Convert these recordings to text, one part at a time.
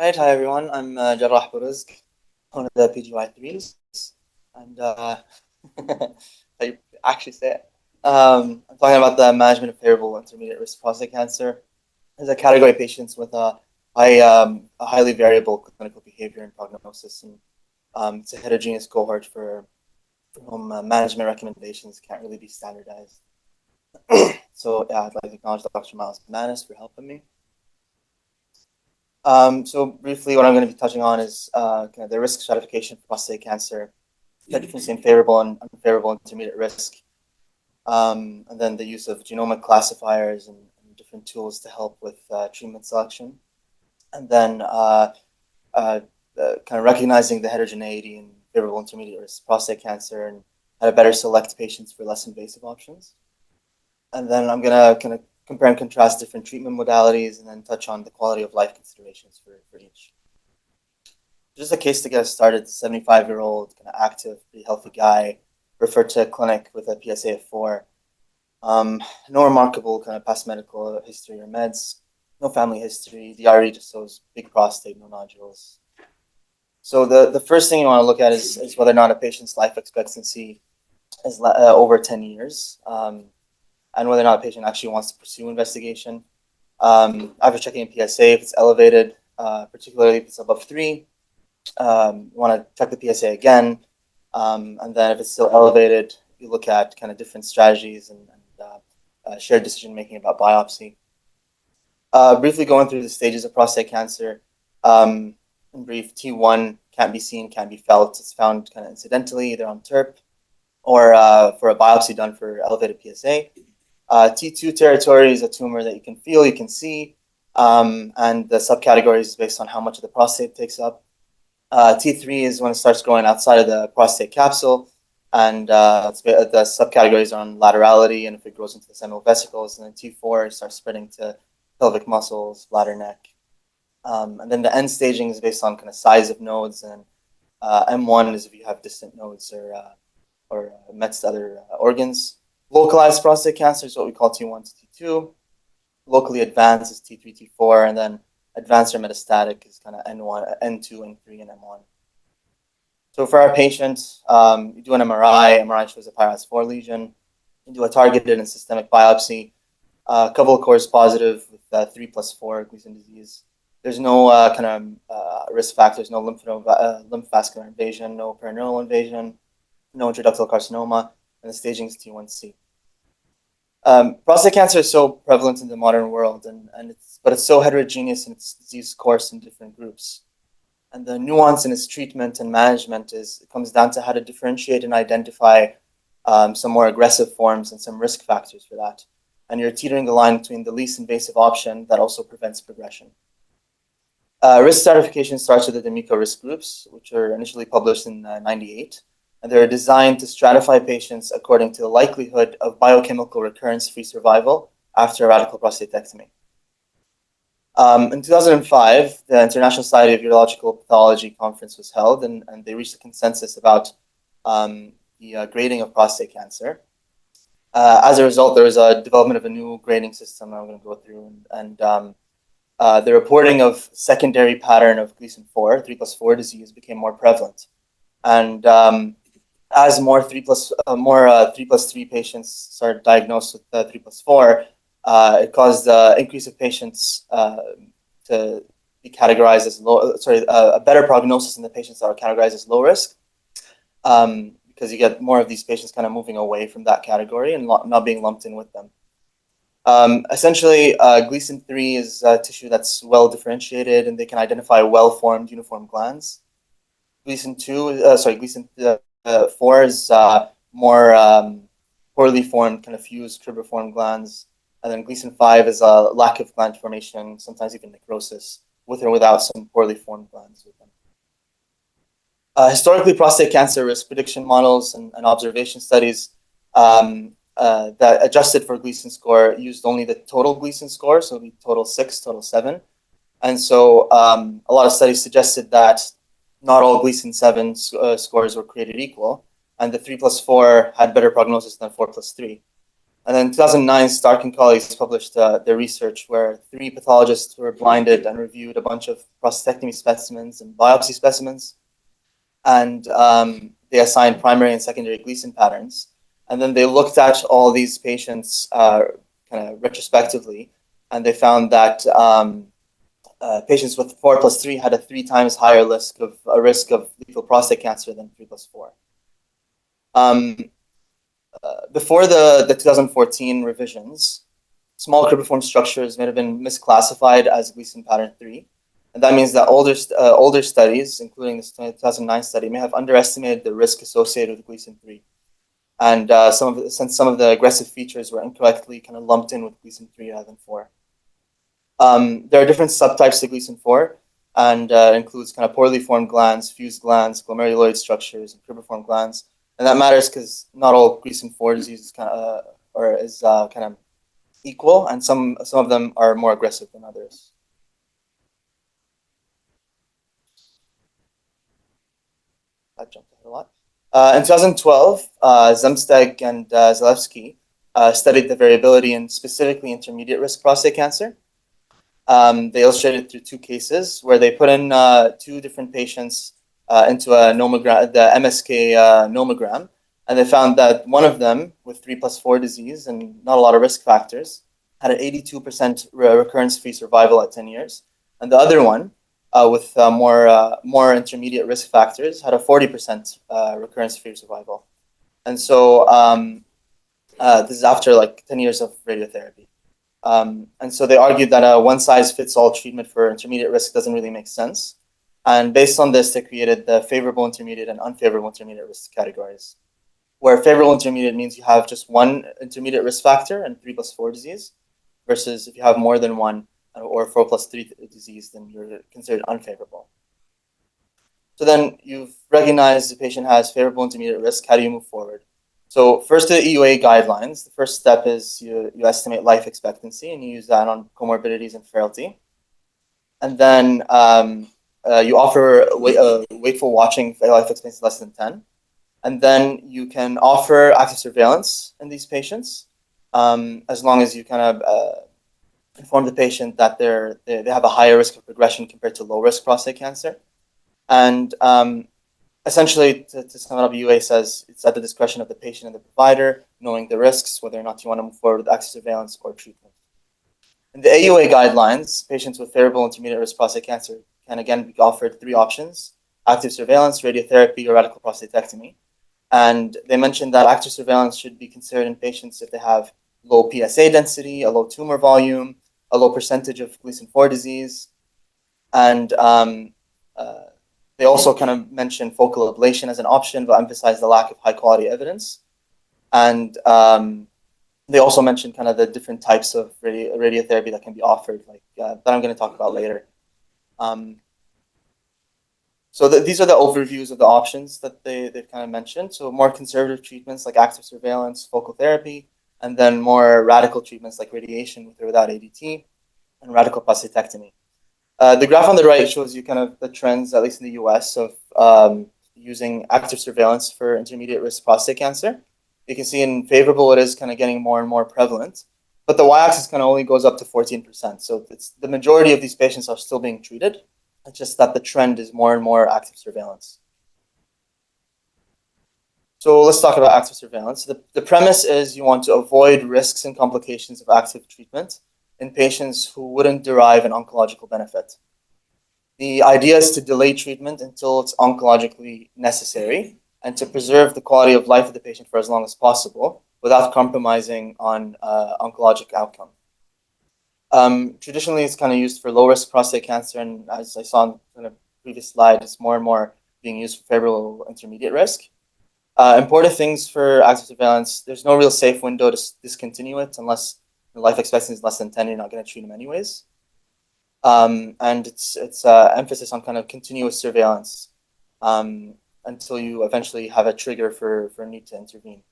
Right, hi everyone. I'm Jarrah Aburezq, one of the PGY3s, and how you actually say it. I'm talking about the management of favorable intermediate risk prostate cancer. There's a category of patients with a highly variable clinical behavior and prognosis, and it's a heterogeneous cohort for whom management recommendations can't really be standardized. So yeah, I'd like to acknowledge Dr. Miles Manis for helping me. So briefly, what I'm going to be touching on is kind of the risk stratification for prostate cancer, the difference in favorable and unfavorable intermediate risk, and then the use of genomic classifiers and different tools to help with treatment selection, and then kind of recognizing the heterogeneity in favorable intermediate risk prostate cancer and how to better select patients for less invasive options. And then I'm going to kind of compare and contrast different treatment modalities and then touch on the quality of life considerations for each. Just a case to get us started, 75-year-old, kind of active, pretty healthy guy, referred to a clinic with a PSA of 4. No remarkable kind of past medical history or meds, no family history. The RE just shows big prostate, no nodules. So the first thing you want to look at is whether or not a patient's life expectancy is over 10 years, and whether or not a patient actually wants to pursue investigation. After checking a PSA, if it's elevated, particularly if it's above 3, you want to check the PSA again, and then if it's still elevated, you look at kind of different strategies and shared decision making about biopsy. Briefly going through the stages of prostate cancer. In brief, T1 can't be seen, can't be felt. It's found kind of incidentally, either on TERP or for a biopsy done for elevated PSA. T2 territory is a tumor that you can feel, you can see, and the subcategories is based on how much of the prostate takes up. T3 is when it starts growing outside of the prostate capsule, and the subcategories are on laterality and if it grows into the seminal vesicles. And then T4 starts spreading to pelvic muscles, bladder, neck. And then the end staging is based on kind of size of nodes, and M1 is if you have distant nodes or mets to other organs. Localized prostate cancer is what we call T1 to T2. Locally advanced is T3, T4, and then advanced or metastatic is kind of N1, N2, N3, and M1. So for our patients, you do an MRI. MRI shows a PIRAS4 lesion. You do a targeted and systemic biopsy. A couple of cores positive with 3+4 Gleason disease. There's no kind of risk factors, no lymphovascular invasion, no perineural invasion, no intraductal carcinoma, and the staging is T1C. Prostate cancer is so prevalent in the modern world, but it's so heterogeneous in its disease course in different groups. And the nuance in its treatment and management it comes down to how to differentiate and identify some more aggressive forms and some risk factors for that. And you're teetering the line between the least invasive option that also prevents progression. Risk stratification starts with the D'Amico risk groups, which were initially published in '98. And they're designed to stratify patients according to the likelihood of biochemical recurrence-free survival after a radical prostatectomy. In 2005, the International Society of Urological Pathology conference was held, and they reached a consensus about the grading of prostate cancer. As a result, there was a development of a new grading system I'm going to go through, and the reporting of secondary pattern of Gleason 4, 3+4 disease became more prevalent. And as more 3+3 patients started diagnosed with 3+4, it caused the increase of patients to be categorized as a better prognosis in the patients that are categorized as low risk, because you get more of these patients kind of moving away from that category and not being lumped in with them. Essentially, Gleason 3 is tissue that's well differentiated and they can identify well-formed uniform glands. Gleason 4 is more poorly formed, kind of fused cribriform glands. And then Gleason 5 is a lack of gland formation, sometimes even necrosis, with or without some poorly formed glands with them. Historically, prostate cancer risk prediction models and observation studies that adjusted for Gleason score used only the total Gleason score, so the total 6, total 7. And so a lot of studies suggested that not all Gleason 7 scores were created equal, and the 3+4 had better prognosis than 4+3. And then in 2009, Stark and colleagues published their research where 3 pathologists were blinded and reviewed a bunch of prostatectomy specimens and biopsy specimens. And they assigned primary and secondary Gleason patterns. And then they looked at all these patients kind of retrospectively, and they found that patients with 4+3 had a 3 times higher risk of lethal prostate cancer than 3+4. Before the 2014 revisions, small cribriform structures may have been misclassified as Gleason pattern 3. And that means that older studies, including this 2009 study, may have underestimated the risk associated with Gleason 3. And since some of the aggressive features were incorrectly kind of lumped in with Gleason 3 rather than 4. There are different subtypes to Gleason 4, and includes kind of poorly formed glands, fused glands, glomeruloid structures, and cribriform glands. And that matters because not all Gleason 4 disease is kind of equal, and some of them are more aggressive than others. I jumped ahead a lot. In 2012, Zemsteg and Zalewski studied the variability in specifically intermediate risk prostate cancer. They illustrated through 2 cases where they put in 2 different patients into a nomogram, the MSK nomogram, and they found that one of them with 3+4 disease and not a lot of risk factors had an 82% recurrence-free survival at 10 years, and the other one with more intermediate risk factors had a 40% recurrence-free survival. And so this is after like 10 years of radiotherapy. And so they argued that a one-size-fits-all treatment for intermediate risk doesn't really make sense. And based on this, they created the favorable intermediate and unfavorable intermediate risk categories, where favorable intermediate means you have just one intermediate risk factor and 3+4 disease, versus if you have more than one or 4+3 disease, then you're considered unfavorable. So then you've recognized the patient has favorable intermediate risk. How do you move forward? So first, the EUA guidelines. The first step is you estimate life expectancy, and you use that on comorbidities and frailty. And then you offer wakeful watching life expectancy less than 10. And then you can offer active surveillance in these patients, as long as you kind of inform the patient that they have a higher risk of progression compared to low risk prostate cancer. And essentially, to sum it up, UA says it's at the discretion of the patient and the provider, knowing the risks, whether or not you want to move forward with active surveillance or treatment. In the AUA guidelines, patients with favorable intermediate risk prostate cancer can again be offered 3 options: active surveillance, radiotherapy, or radical prostatectomy. And they mentioned that active surveillance should be considered in patients if they have low PSA density, a low tumor volume, a low percentage of Gleason 4 disease, and they also kind of mentioned focal ablation as an option, but emphasize the lack of high quality evidence. And they also mentioned kind of the different types of radiotherapy that can be offered, like that I'm going to talk about later. So these are the overviews of the options that they've kind of mentioned. So more conservative treatments like active surveillance, focal therapy, and then more radical treatments like radiation with or without ADT, and radical prostatectomy. The graph on the right shows you kind of the trends, at least in the US, of using active surveillance for intermediate risk prostate cancer. You can see in favorable, it is kind of getting more and more prevalent, but the y-axis kind of only goes up to 14%. So it's the majority of these patients are still being treated. It's just that the trend is more and more active surveillance. So let's talk about active surveillance. The premise is you want to avoid risks and complications of active treatment in patients who wouldn't derive an oncological benefit. The idea is to delay treatment until it's oncologically necessary and to preserve the quality of life of the patient for as long as possible without compromising on oncologic outcome. Traditionally, it's kind of used for low-risk prostate cancer, and as I saw in the previous slide, it's more and more being used for favorable intermediate risk. Important things for active surveillance: there's no real safe window to discontinue it unless the life expectancy is less than 10. You're not going to treat them anyways. And it's emphasis on kind of continuous surveillance until you eventually have a trigger for a need to intervene.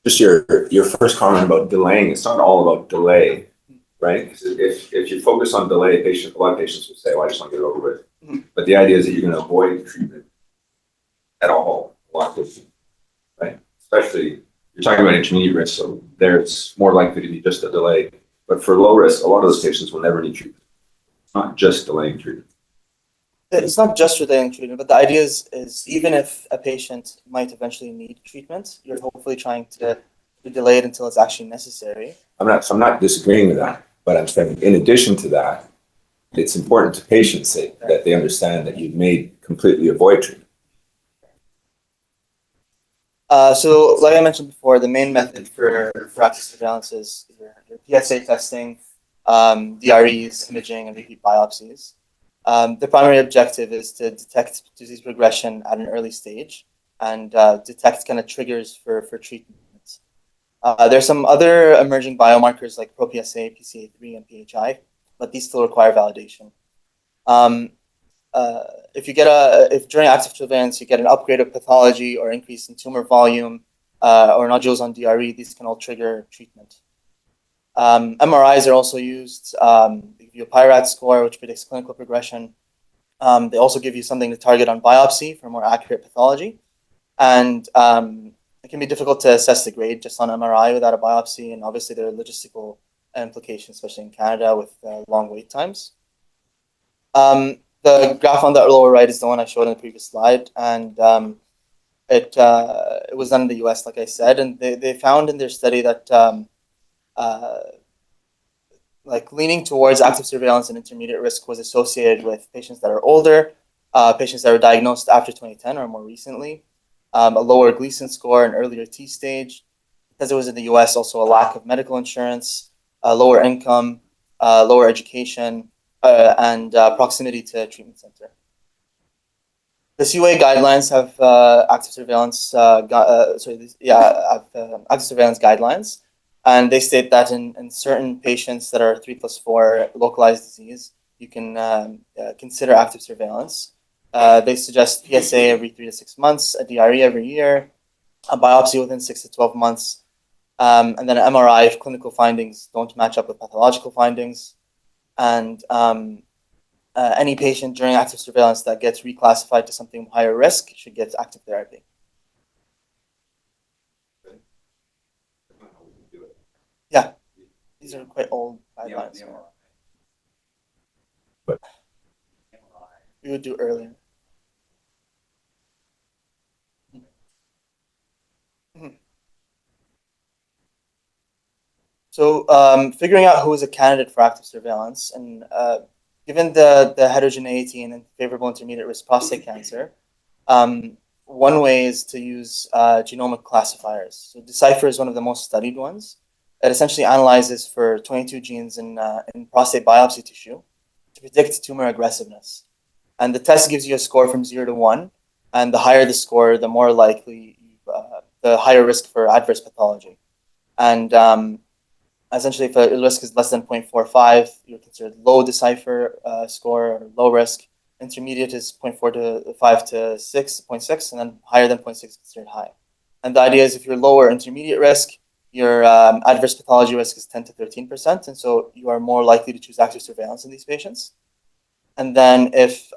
Just your first comment about delaying, it's not all about delay, right? If you focus on delay, a lot of patients will say, "Oh, I just want to get it over with." Mm-hmm. But the idea is that you're going to avoid treatment at all, a lot of patients, right? Especially you're talking about intermediate risk, so there's more likely to be just a delay. But for low risk, a lot of those patients will never need treatment. It's not just delaying treatment. It's not just delaying treatment, but the idea is even if a patient might eventually need treatment, you're hopefully trying to delay it until it's actually necessary. I'm not disagreeing with that, but I'm saying in addition to that, it's important to patients that they understand that you've made completely avoid treatment. So, like I mentioned before, the main method for active surveillance is your PSA testing, DREs, imaging, and repeat biopsies. The primary objective is to detect disease progression at an early stage and detect kind of triggers for treatment. There's some other emerging biomarkers like pro-PSA, PCA3, and PHI, but these still require validation. Um, if during active surveillance you get an upgrade of pathology or increase in tumor volume or nodules on DRE, these can all trigger treatment. MRIs are also used. They give you a PIRAT score, which predicts clinical progression. They also give you something to target on biopsy for more accurate pathology. And it can be difficult to assess the grade just on MRI without a biopsy. And obviously, there are logistical implications, especially in Canada with long wait times. The graph on the lower right is the one I showed in the previous slide. And it was done in the US, like I said. And they found in their study that like leaning towards active surveillance and intermediate risk was associated with patients that are older, patients that were diagnosed after 2010 or more recently, a lower Gleason score, an earlier T stage, because it was in the US, also a lack of medical insurance, lower income, lower education, and proximity to a treatment center. The CUA guidelines have active surveillance, active surveillance guidelines. And they state that in certain patients that are 3+4 localized disease, you can consider active surveillance. They suggest PSA every 3 to 6 months, a DRE every year, a biopsy within 6 to 12 months, and then an MRI if clinical findings don't match up with pathological findings. And any patient during active surveillance that gets reclassified to something higher risk should get active therapy. Yeah, these are quite old guidelines. But we would do earlier. So figuring out who is a candidate for active surveillance, and given the heterogeneity and favorable intermediate risk prostate cancer, one way is to use genomic classifiers. So Decipher is one of the most studied ones. It essentially analyzes for 22 genes in prostate biopsy tissue to predict tumor aggressiveness. And the test gives you a score from 0 to 1, and the higher the score, the more likely, the higher risk for adverse pathology. And essentially, if the risk is less than 0.45, you're considered low Decipher score or low risk. Intermediate is 0.4 to 5 to 6, 0.6, and then higher than 0.6 is considered high. And the idea is if you're lower intermediate risk, your adverse pathology risk is 10 to 13%, and so you are more likely to choose active surveillance in these patients. And then if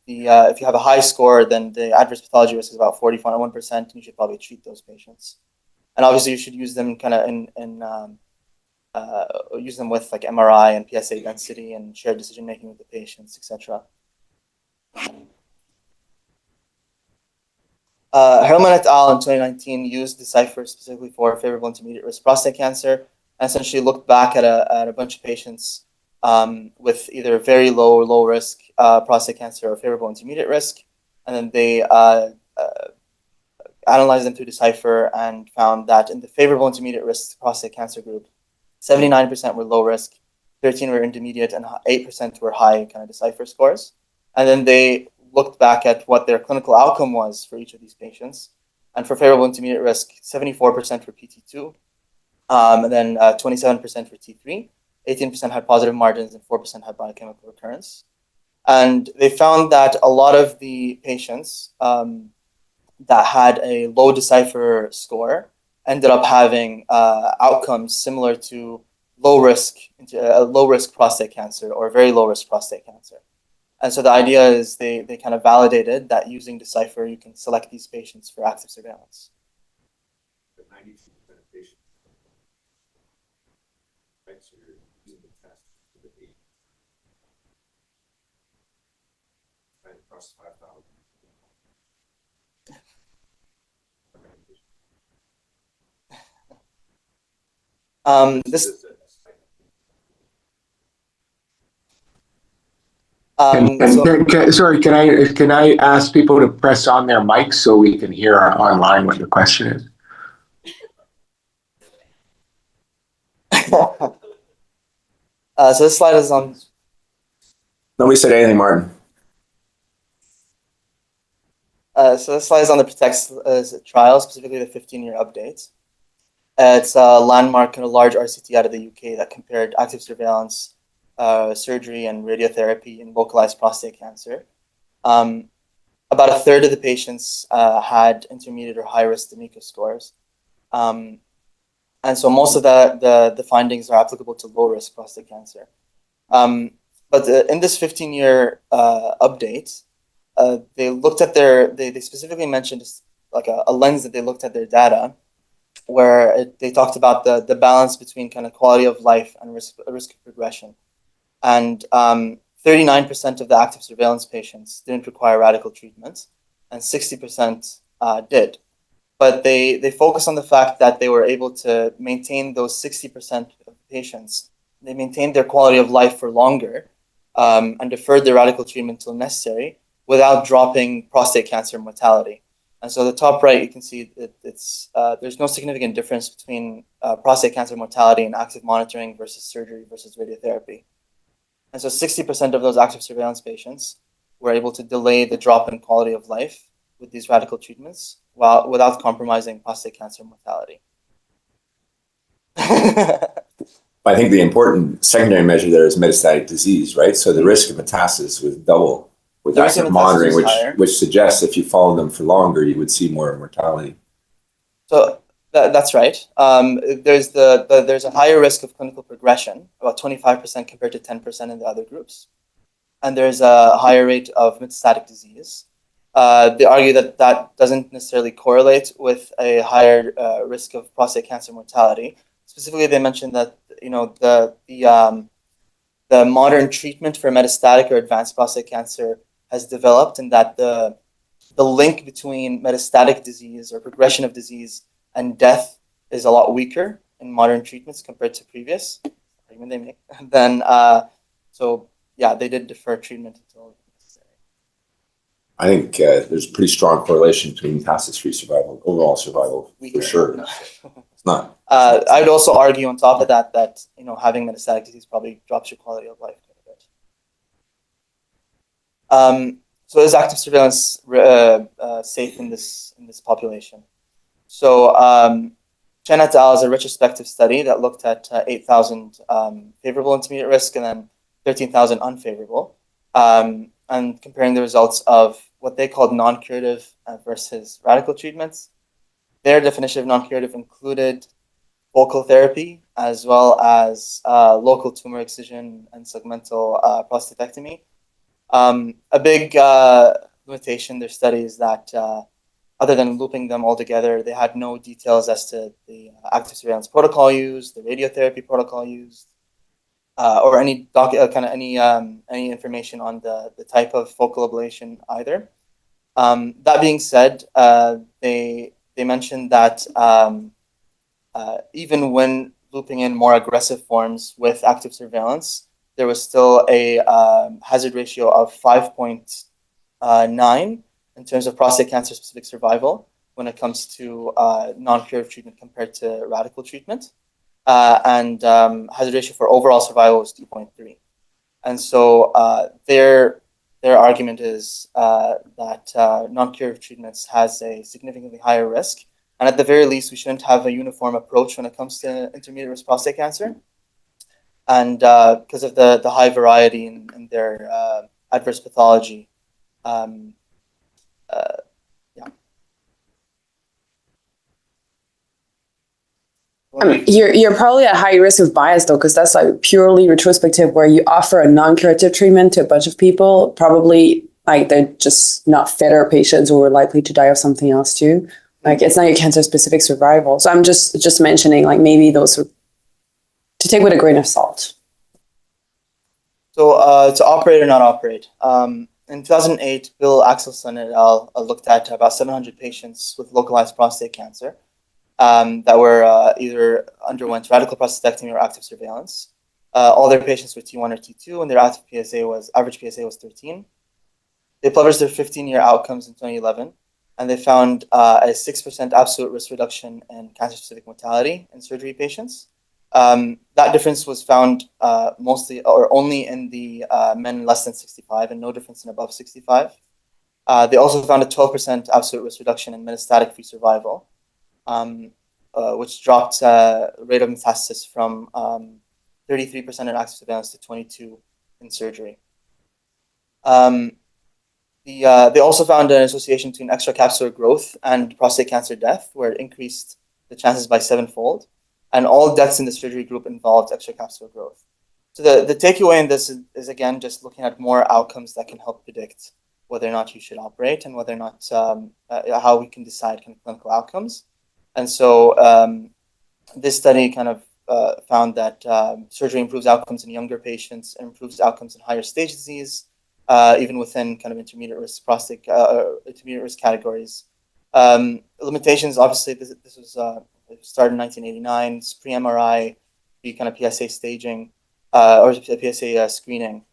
you have a high score, then the adverse pathology risk is about 41%, and you should probably treat those patients. And obviously, you should use them kind of use them with like MRI and PSA density and shared decision making with the patients, etc. Herman et al. In 2019 used Decipher specifically for favorable intermediate risk prostate cancer and essentially looked back at a bunch of patients with either very low or low risk prostate cancer or favorable intermediate risk. And then they analyzed them through Decipher and found that in the favorable intermediate risk prostate cancer group, 79% were low risk, 13% were intermediate, and 8% were high kind of Decipher scores. And then they looked back at what their clinical outcome was for each of these patients. And for favorable intermediate risk, 74% were PT2, and then 27% were T3, 18% had positive margins, and 4% had biochemical recurrence. And they found that a lot of the patients that had a low Decipher score ended up having outcomes similar to low risk prostate cancer or very low risk prostate cancer. And so the idea is they kind of validated that using Decipher, you can select these patients for active surveillance. 92% of patients, right? So you're using the test to the eight, right, across 5,000. This so Sorry, can I ask people to press on their mics so we can hear online what the question is? so this slide is on. Nobody said anything, Martin. So this slide is on the Protect trial, specifically the 15-year update. It's a landmark and a large RCT out of the UK that compared active surveillance, surgery, and radiotherapy in localized prostate cancer. About a third of the patients had intermediate or high risk Genomic scores. And so most of the findings are applicable to low risk prostate cancer. But in this 15-year update, they looked at they specifically mentioned like a lens that they looked at their data, where they talked about the balance between kind of quality of life and risk of progression. And 39% of the active surveillance patients didn't require radical treatment, and 60% did. But they focus on the fact that they were able to maintain those 60% of patients. They maintained their quality of life for longer and deferred their radical treatment until necessary without dropping prostate cancer mortality. And so the top right, you can see that there's no significant difference between prostate cancer mortality and active monitoring versus surgery versus radiotherapy. And so 60% of those active surveillance patients were able to delay the drop in quality of life with these radical treatments without compromising prostate cancer mortality. I think the important secondary measure there is metastatic disease, right? So the risk of metastasis was double with active monitoring, which suggests if you follow them for longer, you would see more mortality. So that's right. There's a higher risk of clinical progression, about 25% compared to 10% in the other groups. And there's a higher rate of metastatic disease. They argue that that doesn't necessarily correlate with a higher risk of prostate cancer mortality. Specifically, they mentioned that the modern treatment for metastatic or advanced prostate cancer has developed, and that the link between metastatic disease or progression of disease and death is a lot weaker in modern treatments compared to previous argument they make. Then, so yeah, they did defer treatment until necessary. I think there's a pretty strong correlation between metastasis-free survival, overall survival, for sure. It's not. I would also argue on top of that having metastatic disease probably drops your quality of life quite a bit. So is active surveillance safe in this population? So Chen et al. Is a retrospective study that looked at 8,000 favorable intermediate risk and then 13,000 unfavorable, and comparing the results of what they called non-curative versus radical treatments. Their definition of non-curative included focal therapy as well as local tumor excision and segmental prostatectomy. A big limitation in their study is that other than looping them all together, they had no details as to the active surveillance protocol used, the radiotherapy protocol used, or any any information on the type of focal ablation either. That being said, they mentioned that even when looping in more aggressive forms with active surveillance, there was still a hazard ratio of 5.9 in terms of prostate cancer specific survival when it comes to non-curative treatment compared to radical treatment. And hazard ratio for overall survival was 2.3. And so their argument is that non-curative treatments has a significantly higher risk. And at the very least, we shouldn't have a uniform approach when it comes to intermediate risk prostate cancer. And because of the high variety in their adverse pathology. You're probably at high risk of bias though, because that's like purely retrospective, where you offer a non-curative treatment to a bunch of people. Probably like they're just not fitter patients who are likely to die of something else too. Like it's not your cancer specific survival. So I'm just mentioning like maybe those to take with a grain of salt. So to operate or not operate. In 2008, Bill Axelson et al. Looked at about 700 patients with localized prostate cancer that were either underwent radical prostatectomy or active surveillance. All their patients were T1 or T2, and their average PSA was 13. They published their 15-year outcomes in 2011, and they found a 6% absolute risk reduction in cancer-specific mortality in surgery patients. That difference was found mostly or only in the men less than 65 and no difference in above 65. They also found a 12% absolute risk reduction in metastatic free survival, which dropped rate of metastasis from 33% in active surveillance to 22% in surgery. They also found an association between extracapsular growth and prostate cancer death, where it increased the chances by 7-fold. And all deaths in the surgery group involved extracapsular growth. So the takeaway in this is again, just looking at more outcomes that can help predict whether or not you should operate and whether or not how we can decide kind of clinical outcomes. And so this study kind of found that surgery improves outcomes in younger patients, improves outcomes in higher stage disease, even within kind of intermediate risk prostate intermediate risk categories. Limitations, obviously, this was it started in 1989, pre-MRI, the kind of PSA staging or PSA screening,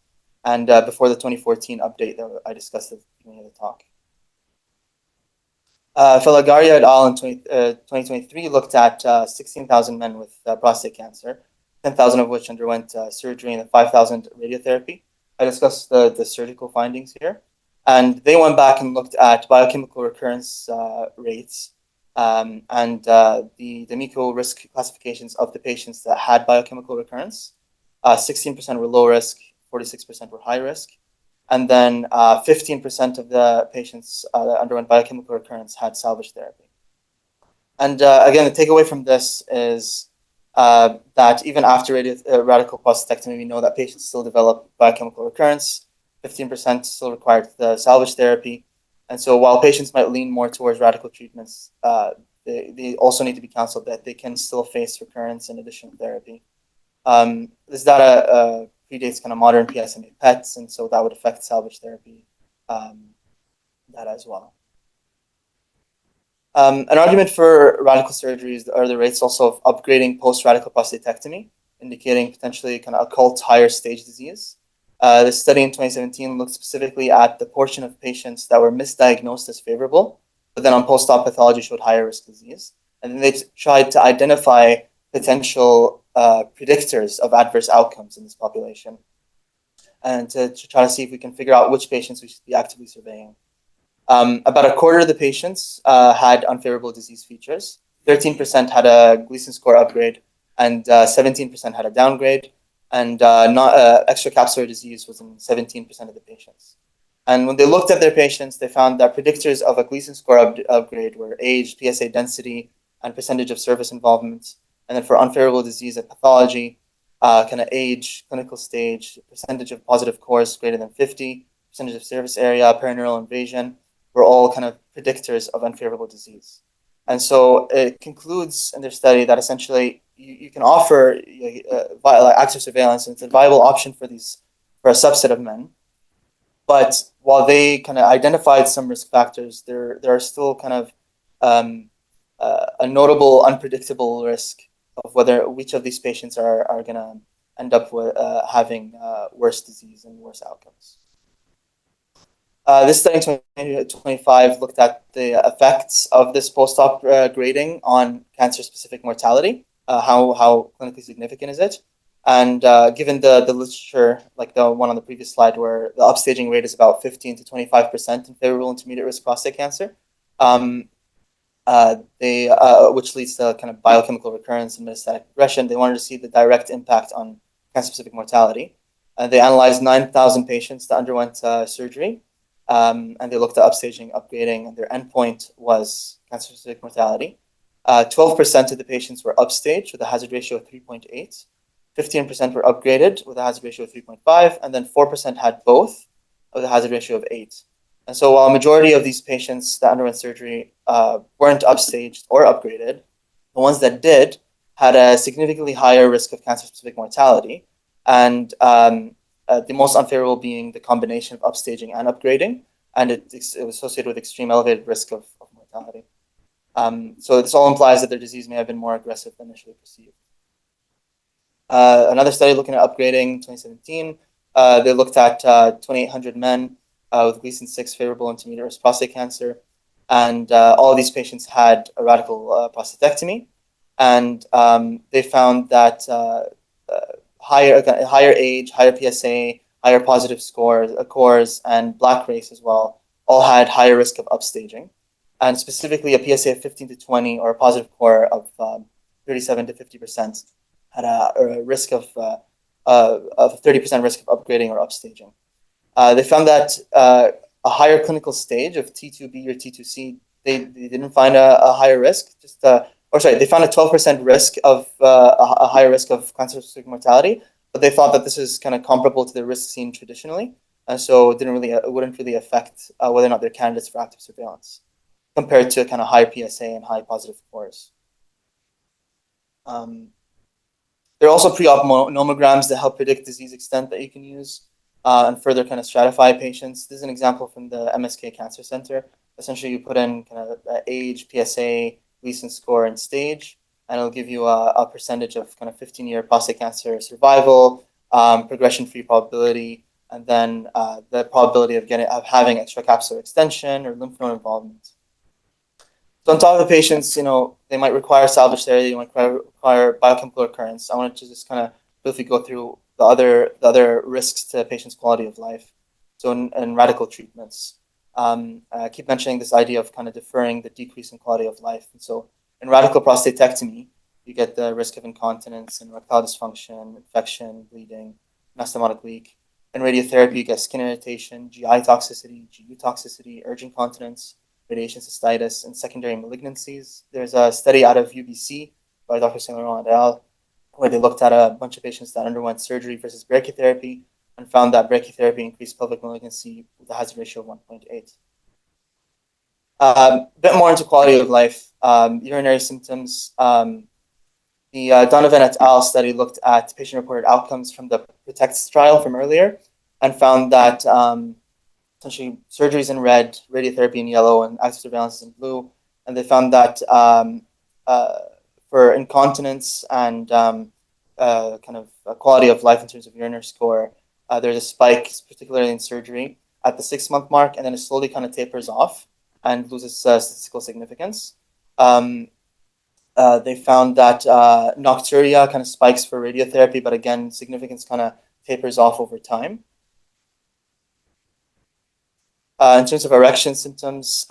and before the 2014 update that I discussed at the beginning of the talk. Felagaria et al. In 2023 looked at 16,000 men with prostate cancer, 10,000 of which underwent surgery and 5,000 radiotherapy. I discussed the surgical findings here. And they went back and looked at biochemical recurrence rates and the MECO risk classifications of the patients that had biochemical recurrence. 16% were low risk, 46% were high risk. And then 15% of the patients that underwent biochemical recurrence had salvage therapy. And again, the takeaway from this is that even after radical prostatectomy, we know that patients still develop biochemical recurrence. 15% still required the salvage therapy. And so while patients might lean more towards radical treatments, they also need to be counseled that they can still face recurrence in addition to therapy. This data predates kind of modern PSMA PETs, and so that would affect salvage therapy data as well. An argument for radical surgeries are the rates also of upgrading post-radical prostatectomy, indicating potentially kind of occult higher stage disease. This study in 2017 looked specifically at the portion of patients that were misdiagnosed as favorable, but then on post-op pathology showed higher risk disease. And then they tried to identify potential predictors of adverse outcomes in this population, and to try to see if we can figure out which patients we should be actively surveying. About a quarter of the patients had unfavorable disease features. 13% had a Gleason score upgrade, and 17% had a downgrade, and extracapsular disease was in 17% of the patients. And when they looked at their patients, they found that predictors of a Gleason score upgrade were age, PSA density, and percentage of service involvement. And then for unfavorable disease and pathology, kind of age, clinical stage, percentage of positive cores greater than 50, percentage of service area, perineural invasion, were all kind of predictors of unfavorable disease. And so it concludes in their study that essentially you can offer active surveillance, and it's a viable option for a subset of men. But while they kind of identified some risk factors, there are still kind of a notable unpredictable risk of which of these patients are going to end up with having worse disease and worse outcomes. This study in 2025 looked at the effects of this post-op grading on cancer-specific mortality. How clinically significant is it? And given the literature, like the one on the previous slide, where the upstaging rate is about 15 to 25% in favorable intermediate risk prostate cancer, which leads to kind of biochemical recurrence and metastatic progression, they wanted to see the direct impact on cancer-specific mortality. They analyzed 9,000 patients that underwent surgery, and they looked at upstaging, upgrading, and their endpoint was cancer-specific mortality. 12% of the patients were upstaged with a hazard ratio of 3.8. 15% were upgraded with a hazard ratio of 3.5, and then 4% had both with a hazard ratio of 8. And so while a majority of these patients that underwent surgery weren't upstaged or upgraded, the ones that did had a significantly higher risk of cancer-specific mortality, and the most unfavorable being the combination of upstaging and upgrading, and it was associated with extreme elevated risk of mortality. So this all implies that their disease may have been more aggressive than initially perceived. Another study looking at upgrading, 2017, they looked at 2,800 men with Gleason 6 favorable intermediate risk prostate cancer, and all of these patients had a radical prostatectomy, and they found that higher age, higher PSA, higher positive scores, and black race as well, all had higher risk of upstaging, and specifically a PSA of 15 to 20 or a positive core of 37 to 50% had a risk of 30% risk of upgrading or upstaging. They found that a higher clinical stage of T2B or T2C, they didn't find a higher risk. They found a 12% risk of a higher risk of cancer-specific mortality, but they thought that this is kind of comparable to the risk seen traditionally, and so it wouldn't really affect whether or not they're candidates for active surveillance compared to kind of high PSA and high positive scores. There are also pre-op nomograms that help predict disease extent that you can use and further kind of stratify patients. This is an example from the MSK Cancer Center. Essentially, you put in kind of age, PSA, Gleason score, and stage, and it'll give you a percentage of kind of 15-year prostate cancer survival, progression-free probability, and then the probability of having extracapsular extension or lymph node involvement. So on top of the patients, they might require salvage therapy, they might require biochemical recurrence. I wanted to just kind of briefly go through the other risks to patients' quality of life. So in radical treatments, I keep mentioning this idea of kind of deferring the decrease in quality of life. And so in radical prostatectomy, you get the risk of incontinence and erectile dysfunction, infection, bleeding, anastomotic leak. In radiotherapy, you get skin irritation, GI toxicity, GU toxicity, urge incontinence, radiation cystitis, and secondary malignancies. There's a study out of UBC by Dr. Saint Laurent et al., where they looked at a bunch of patients that underwent surgery versus brachytherapy and found that brachytherapy increased pelvic malignancy with a hazard ratio of 1.8. A bit more into quality of life, urinary symptoms. The Donovan et al. Study looked at patient-reported outcomes from the Protect trial from earlier and found that essentially surgeries in red, radiotherapy in yellow, and active surveillance in blue. And they found that for incontinence and kind of quality of life in terms of urinary score, there's a spike, particularly in surgery, at the 6-month mark, and then it slowly kind of tapers off and loses statistical significance. They found that nocturia kind of spikes for radiotherapy, but again, significance kind of tapers off over time. In terms of erection symptoms,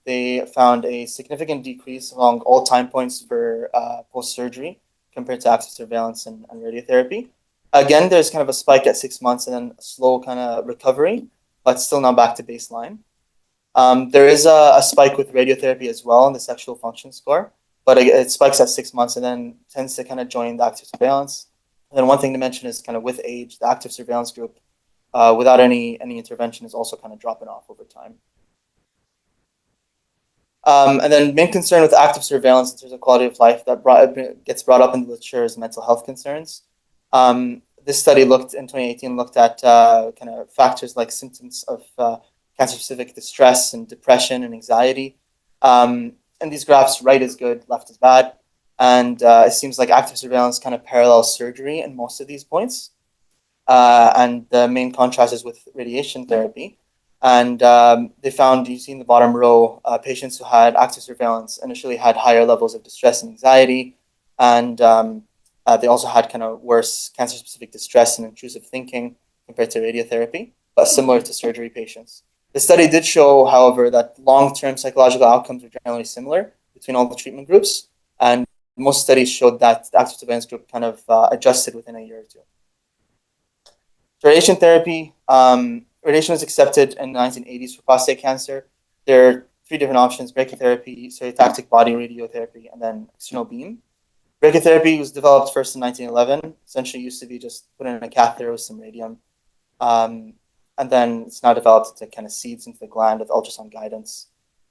they found a significant decrease along all time points for post-surgery compared to active surveillance and radiotherapy. Again, there's kind of a spike at 6 months and then a slow kind of recovery, but still not back to baseline. There is a spike with radiotherapy as well in the sexual function score, but it spikes at 6 months and then tends to kind of join the active surveillance. And then one thing to mention is kind of with age, the active surveillance group without any intervention is also kind of dropping off over time. And then main concern with active surveillance in terms of quality of life that gets brought up in the literature is mental health concerns. This study in 2018 looked at kind of factors like symptoms of cancer-specific distress and depression and anxiety. And these graphs, right is good, left is bad. And it seems like active surveillance kind of parallels surgery in most of these points. And the main contrast is with radiation therapy. And they found, you see in the bottom row, patients who had active surveillance initially had higher levels of distress and anxiety. And they also had kind of worse cancer-specific distress and intrusive thinking compared to radiotherapy, but similar to surgery patients. The study did show, however, that long-term psychological outcomes were generally similar between all the treatment groups. And most studies showed that the active surveillance group kind of adjusted within a year or two. Radiation therapy. Radiation was accepted in the 1980s for prostate cancer. There are 3 different options: brachytherapy, stereotactic body radiotherapy, and then external beam. Brachytherapy was developed first in 1911. Essentially used to be just put in a catheter with some radium. and then it's now developed to kind of seeds into the gland with ultrasound guidance.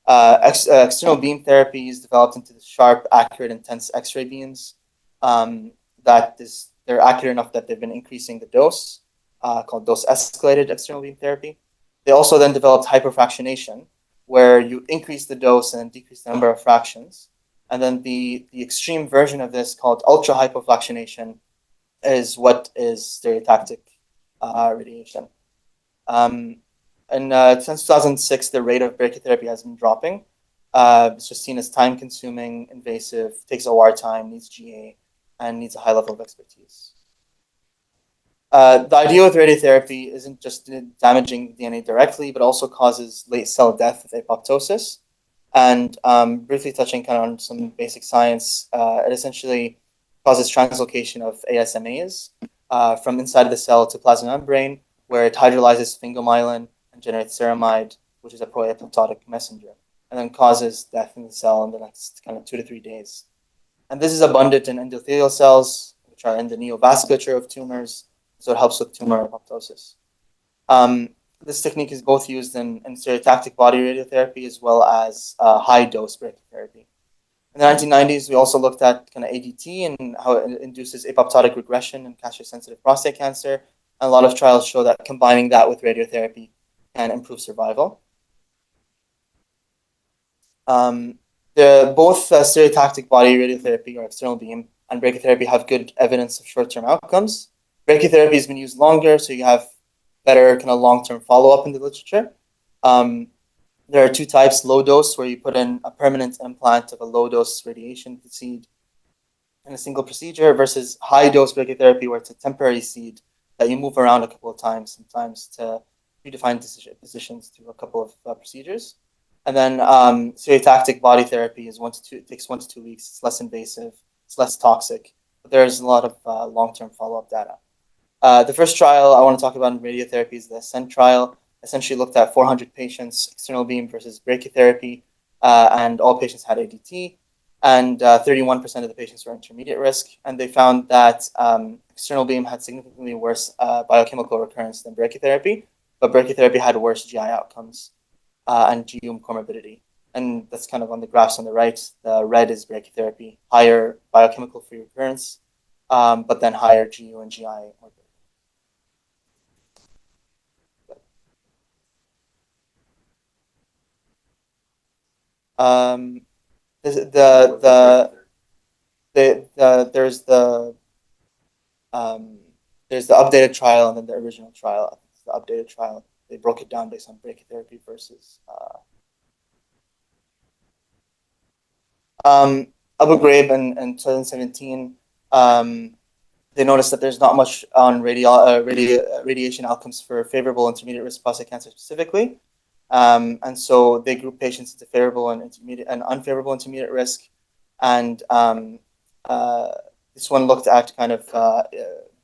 External beam therapy is developed into the sharp, accurate, intense X-ray beams. They're accurate enough that they've been increasing the dose, called dose-escalated external beam therapy. They also then developed hyperfractionation, where you increase the dose and decrease the number of fractions. And then the extreme version of this, called ultra hypofractionation, is what is stereotactic radiation. And since 2006, the rate of brachytherapy has been dropping. It's just seen as time-consuming, invasive, takes OR time, needs GA, and needs a high level of expertise. The idea with radiotherapy isn't just damaging DNA directly, but also causes late cell death with apoptosis. And briefly touching kind of on some basic science, it essentially causes translocation of ASMAs from inside of the cell to plasma membrane, where it hydrolyzes sphingomyelin and generates ceramide, which is a pro-apoptotic messenger, and then causes death in the cell in the next kind of 2 to 3 days. And this is abundant in endothelial cells, which are in the neovasculature of tumors, so it helps with tumor apoptosis. This technique is both used in stereotactic body radiotherapy as well as high-dose brachytherapy. In the 1990s, we also looked at kind of ADT and how it induces apoptotic regression in castrate-sensitive prostate cancer. And a lot of trials show that combining that with radiotherapy can improve survival. Both stereotactic body radiotherapy, or external beam, and brachytherapy have good evidence of short-term outcomes. Brachytherapy has been used longer, so you have better kind of long-term follow-up in the literature. There are 2 types: low dose, where you put in a permanent implant of a low-dose radiation seed in a single procedure, versus high-dose brachytherapy, where it's a temporary seed that you move around a couple of times, sometimes to redefine positions through a couple of procedures. And then stereotactic body therapy is takes 1 to 2 weeks. It's less invasive. It's less toxic. But there's a lot of long-term follow-up data. The first trial I want to talk about in radiotherapy is the ASCEND trial. Essentially looked at 400 patients, external beam versus brachytherapy, and all patients had ADT, and 31% of the patients were intermediate risk. And they found that external beam had significantly worse biochemical recurrence than brachytherapy, but brachytherapy had worse GI outcomes and GU comorbidity. And that's kind of on the graphs on the right. The red is brachytherapy, higher biochemical free recurrence, but then higher GU and GI morbidity. There's the updated trial and then the original trial. The updated trial, they broke it down based on brachytherapy versus Aburezq in 2017. They noticed that there's not much on radiation outcomes for favorable intermediate risk prostate cancer specifically. And so they group patients into favorable and intermediate and unfavorable intermediate risk. And this one looked at kind of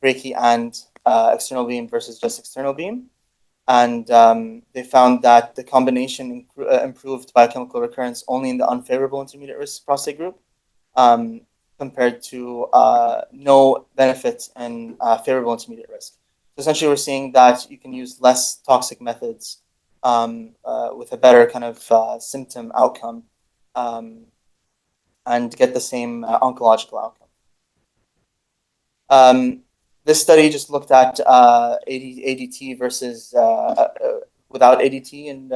brachy and external beam versus just external beam. And they found that the combination improved biochemical recurrence only in the unfavorable intermediate risk prostate group, compared to no benefit in favorable intermediate risk. So essentially, we're seeing that you can use less toxic methods with a better kind of symptom outcome, and get the same oncological outcome. This study just looked at ADT versus without ADT and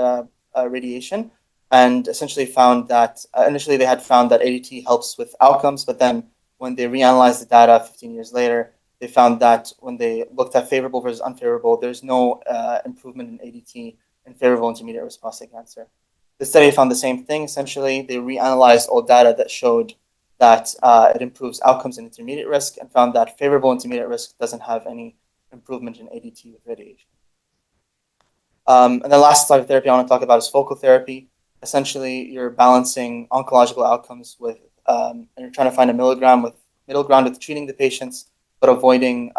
radiation, and essentially found that initially they had found that ADT helps with outcomes, but then when they reanalyzed the data 15 years later, they found that when they looked at favorable versus unfavorable, there's no improvement in ADT in favorable intermediate risk prostate cancer. The study found the same thing. Essentially, they reanalyzed all data that showed that it improves outcomes in intermediate risk, and found that favorable intermediate risk doesn't have any improvement in ADT with radiation. And the last type of therapy I want to talk about is focal therapy. Essentially, you're balancing oncological outcomes with, and you're trying to find a middle ground with treating the patients, but avoiding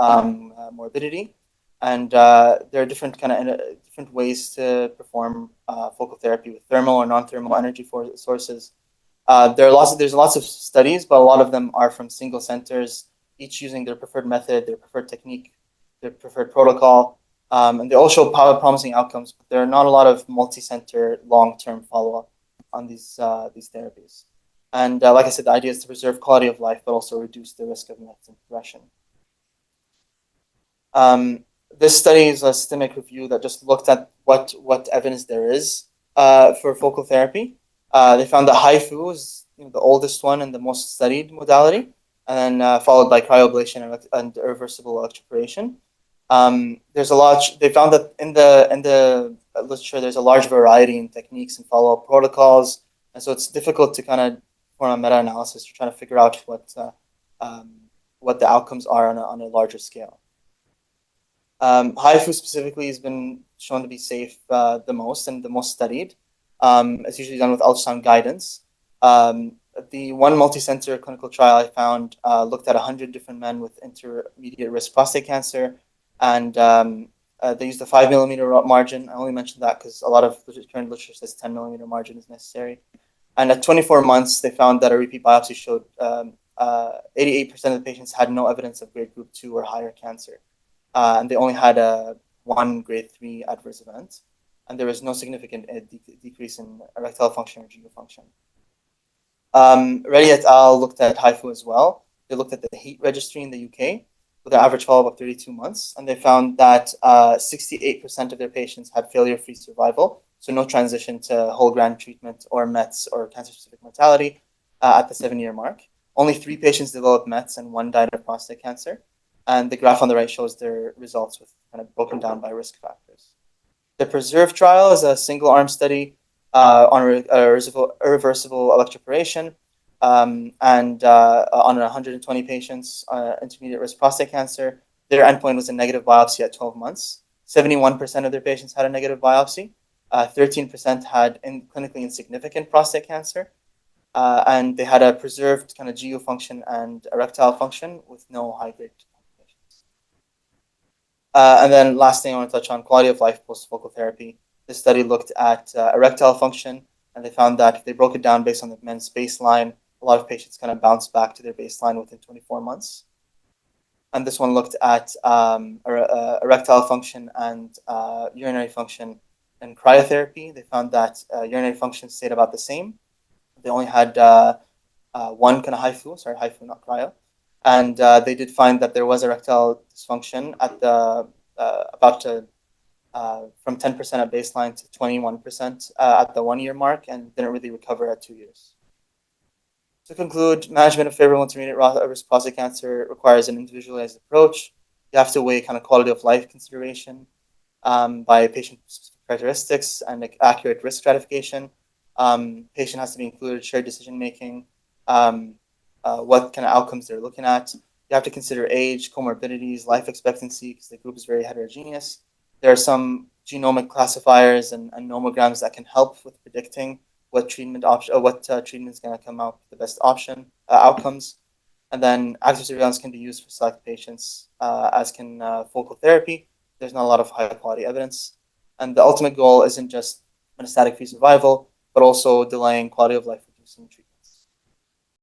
morbidity. And there are different ways to perform focal therapy with thermal or non-thermal energy sources. There's lots of studies, but a lot of them are from single centers, each using their preferred method, their preferred technique, their preferred protocol. And they all show promising outcomes, but there are not a lot of multi-center long-term follow-up on these therapies. And like I said, the idea is to preserve quality of life, but also reduce the risk of metastatic progression. This study is a systemic review that just looked at what evidence there is for focal therapy. They found that HIFU is the oldest one and the most studied modality, and then followed by cryoablation and irreversible electroporation. There's a lot. They found that in the literature, there's a large variety in techniques and follow-up protocols, and so it's difficult to kind of perform a meta-analysis to try to figure out what the outcomes are on a larger scale. HIFU specifically has been shown to be safe the most and the most studied. It's usually done with ultrasound guidance. The one multi-center clinical trial I found looked at 100 different men with intermediate risk prostate cancer, and they used a 5 millimeter margin. I only mentioned that because a lot of current literature says 10 millimeter margin is necessary. And at 24 months, they found that a repeat biopsy showed 88% of the patients had no evidence of grade group 2 or higher cancer. And they only had one grade 3 adverse event, and there was no significant decrease in erectile function or GU function. Reddy et al. Looked at HIFU as well. They looked at the HEAT registry in the UK with an average follow-up of 32 months, and they found that 68% of their patients had failure-free survival, so no transition to whole gland treatment or METs or cancer-specific mortality at the 7-year mark. Only 3 patients developed METs and 1 died of prostate cancer. And the graph on the right shows their results with kind of broken down by risk factors. The PRESERVE trial is a single-arm study on irreversible electroporation and on 120 patients intermediate risk prostate cancer. Their endpoint was a negative biopsy at 12 months. 71% of their patients had a negative biopsy. 13% had clinically insignificant prostate cancer. And they had a preserved kind of GU function and erectile function with no high-grade. And then last thing I want to touch on, quality of life post-focal therapy. This study looked at erectile function, and they found that if they broke it down based on the men's baseline, a lot of patients kind of bounced back to their baseline within 24 months. And this one looked at erectile function and urinary function in cryotherapy. They found that urinary function stayed about the same. They only had one kind of HIFU, not cryo. And they did find that there was erectile dysfunction at the from 10% at baseline to 21% at the 1-year mark, and didn't really recover at 2 years. To conclude, management of favorable intermediate risk prostate cancer requires an individualized approach. You have to weigh kind of quality of life consideration by patient characteristics and accurate risk stratification. Patient has to be included, shared decision making. What kind of outcomes they're looking at. You have to consider age, comorbidities, life expectancy, because the group is very heterogeneous. There are some genomic classifiers and nomograms that can help with predicting what treatment option, treatment is going to come out with the best outcomes. And then active surveillance can be used for select patients, as can focal therapy. There's not a lot of high quality evidence. And the ultimate goal isn't just metastatic free survival, but also delaying quality of life, reducing treatment.